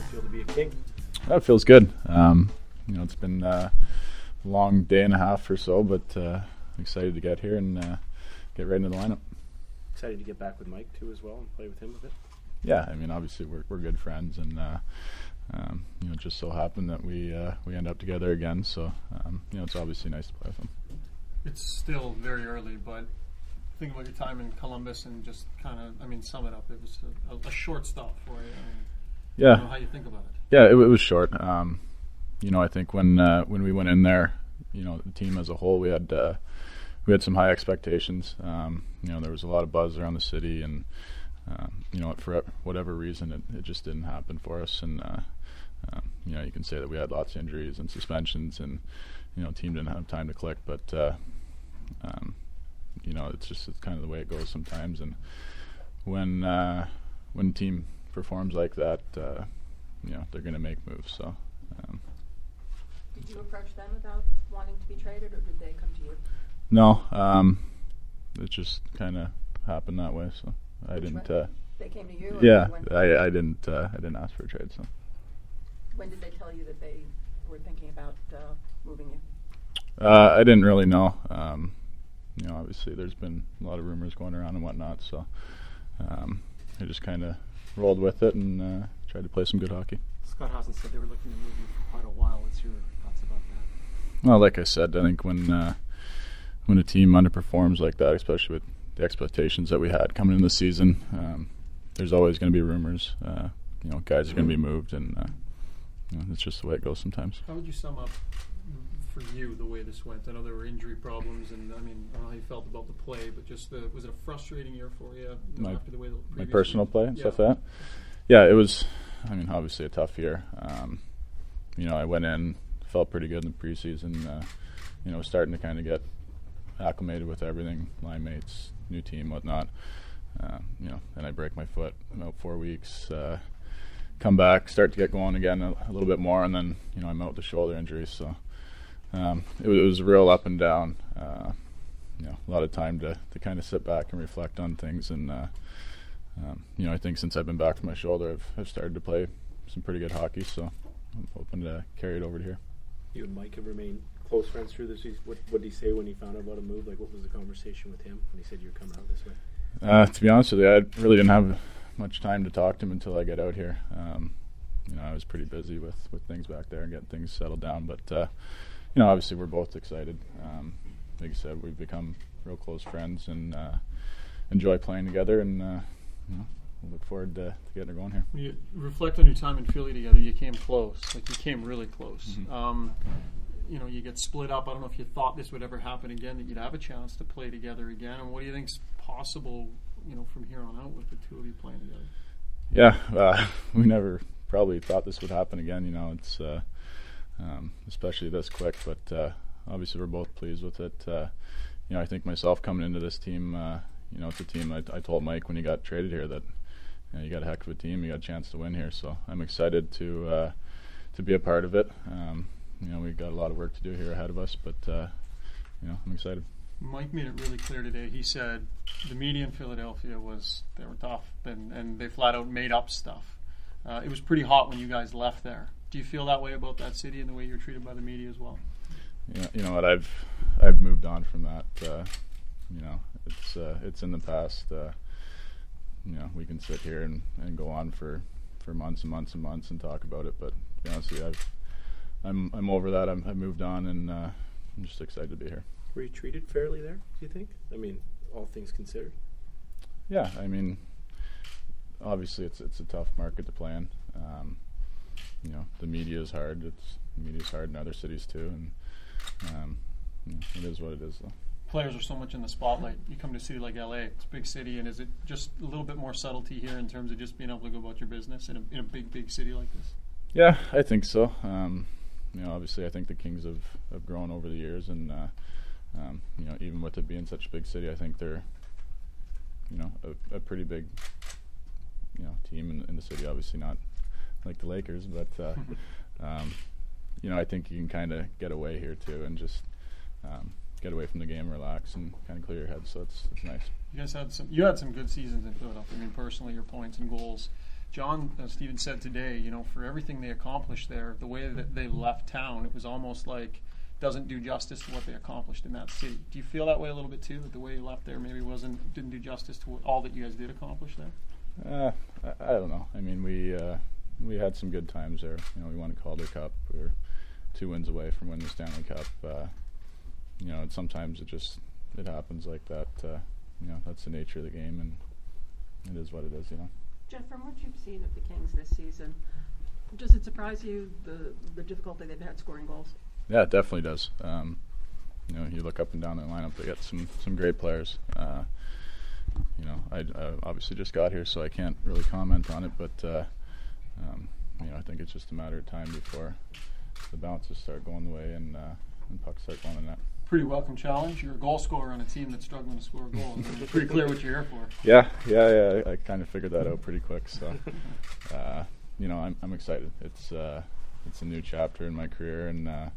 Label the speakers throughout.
Speaker 1: feel to be a King?
Speaker 2: That feels good. It's been a long day and a half or so, but excited to get here and get right into the lineup.
Speaker 1: Excited to get back with Mike too as well and play with him a bit.
Speaker 2: Yeah, I mean, obviously we're good friends, and it just so happened that we end up together again. So it's obviously nice to play with him. It's
Speaker 3: still very early, but think about your time in Columbus and just kind of, sum it up. It was a short stop for you.
Speaker 2: Yeah.
Speaker 3: I don't know how you think about it.
Speaker 2: Yeah, it was short. I think when we went in there, the team as a whole, we had some high expectations. There was a lot of buzz around the city, and for whatever reason, it just didn't happen for us. And you can say that we had lots of injuries and suspensions, and team didn't have time to click. But it's kind of the way it goes sometimes. And when a team performs like that, they're going to make moves. So.
Speaker 4: Did you approach them about wanting to be traded, or did they come to you?
Speaker 2: No, it just kind of happened that way. So I didn't.
Speaker 4: They came to you.
Speaker 2: Yeah, I didn't. I didn't ask for a trade. So.
Speaker 4: When did they tell you that they were thinking about moving you?
Speaker 2: I didn't really know. Obviously there's been a lot of rumors going around and whatnot. So I just kind of rolled with it and tried to play some good hockey.
Speaker 3: Scott Howson said they were looking to move you for quite a while. What's your thoughts about that?
Speaker 2: Well, like I said, I think when a team underperforms like that, especially with the expectations that we had coming into the season, there's always going to be rumors. Guys are going to be moved, and it's just the way it goes sometimes.
Speaker 3: How would you sum up for you the way this went? I know there were injury problems, and I don't know how you felt about the play, but just was it a frustrating year for you after the way the
Speaker 2: my personal play and stuff like that? Yeah, it was. Obviously a tough year. I went in, felt pretty good in the preseason. Starting to kind of get acclimated with everything, line mates, new team, whatnot. Then I break my foot about 4 weeks. Come back, start to get going again a little bit more, and then I'm out with the shoulder injury. So it was real up and down. A lot of time to kind of sit back and reflect on things, and I think since I've been back from my shoulder, I've started to play some pretty good hockey. So I'm hoping to carry it over to here.
Speaker 1: You and Mike have remained close friends through this. What did he say when he found out about a move? Like, what was the conversation with him when he said you were coming out this way?
Speaker 2: To be honest with you, I really didn't have much time to talk to him until I got out here. I was pretty busy with things back there and getting things settled down. But obviously we're both excited. Like I said, we've become real close friends and enjoy playing together, and we'll look forward to getting her going here.
Speaker 3: When you reflect on your time in Philly together, you came close. You came really close. Mm-hmm. You get split up. I don't know if you thought this would ever happen again, that you'd have a chance to play together again. And what do you think's possible, from here on out with the two of you playing together?
Speaker 2: Yeah, we never probably thought this would happen again. It's especially this quick, but obviously we're both pleased with it. I think myself coming into this team, it's a team I told Mike when he got traded here that you got a heck of a team, you got a chance to win here. So I'm excited to be a part of it. We've got a lot of work to do here ahead of us, but I'm excited.
Speaker 3: Mike made it really clear today. He said the media in Philadelphia they were tough, and they flat out made up stuff. It was pretty hot when you guys left there. Do you feel that way about that city and the way you're treated by the media as well?
Speaker 2: Yeah, you know what? I've moved on from that. It's in the past. We can sit here and go on for months and months and months and talk about it. But to be honest with you, I'm over that. I've moved on, and I'm just excited to be here.
Speaker 1: Were you treated fairly there, do you think? All things considered.
Speaker 2: Yeah, obviously it's a tough market to play in. The media is hard. The media's hard in other cities too, and it is what it is, though.
Speaker 3: Players are so much in the spotlight. You come to a city like LA, it's a big city, and is it just a little bit more subtlety here in terms of just being able to go about your business in a big city like this? Yeah,
Speaker 2: I think so. Obviously I think the Kings have grown over the years, and even with it being such a big city, I think they're a pretty big team in the city. Obviously not like the Lakers, but I think you can kind of get away here too, and just get away from the game, relax, and kind of clear your head. So it's nice.
Speaker 3: You guys had some good seasons in Philadelphia. Personally, your points and goals John Stephen said today, you know, for everything they accomplished there, the way that they left town, it was almost like doesn't do justice to what they accomplished in that city. Do you feel that way a little bit too? That the way you left there maybe didn't do justice to all that you guys did accomplish there?
Speaker 2: I don't know. I mean, we had some good times there. You know, we won a Calder Cup. We were 2 wins away from winning the Stanley Cup. You know, and sometimes it happens like that. You know, that's the nature of the game, and it is what it is. You know.
Speaker 4: Jeff, from what you've seen of the Kings this season, does it surprise you the difficulty they've had scoring goals?
Speaker 2: Yeah, it definitely does. You know, you look up and down the lineup, they got some great players. You know, I obviously just got here, so I can't really comment on it, but you know, I think it's just a matter of time before the bounces start going the way and pucks start going in net.
Speaker 3: Pretty welcome challenge. You're a goal scorer on a team that's struggling to score goals. It's pretty clear what you're here for.
Speaker 2: Yeah. I kind of figured that out pretty quick. So, you know, I'm excited. It's a new chapter in my career, and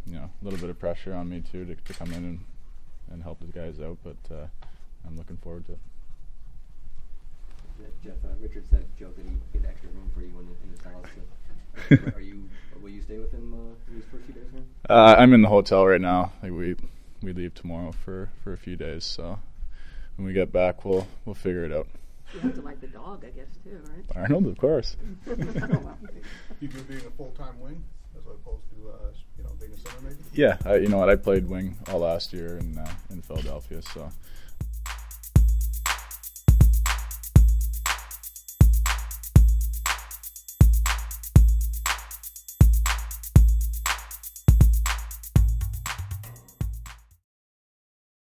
Speaker 2: you know, a little bit of pressure on me too to come in and help the guys out. But I'm looking forward to it.
Speaker 5: Jeff, Richard said joke that he gave extra room for you in his house. Will you stay with him these first few days now?
Speaker 2: I'm in the hotel right now. Like we leave tomorrow for a few days. So when we get back, we'll figure it out.
Speaker 4: You have to like the dog, I guess, too, right?
Speaker 2: Arnold, of course.
Speaker 6: You do being a full-time wing as opposed to you know, being a center maybe?
Speaker 2: Yeah, you know what? I played wing all last year in Philadelphia, so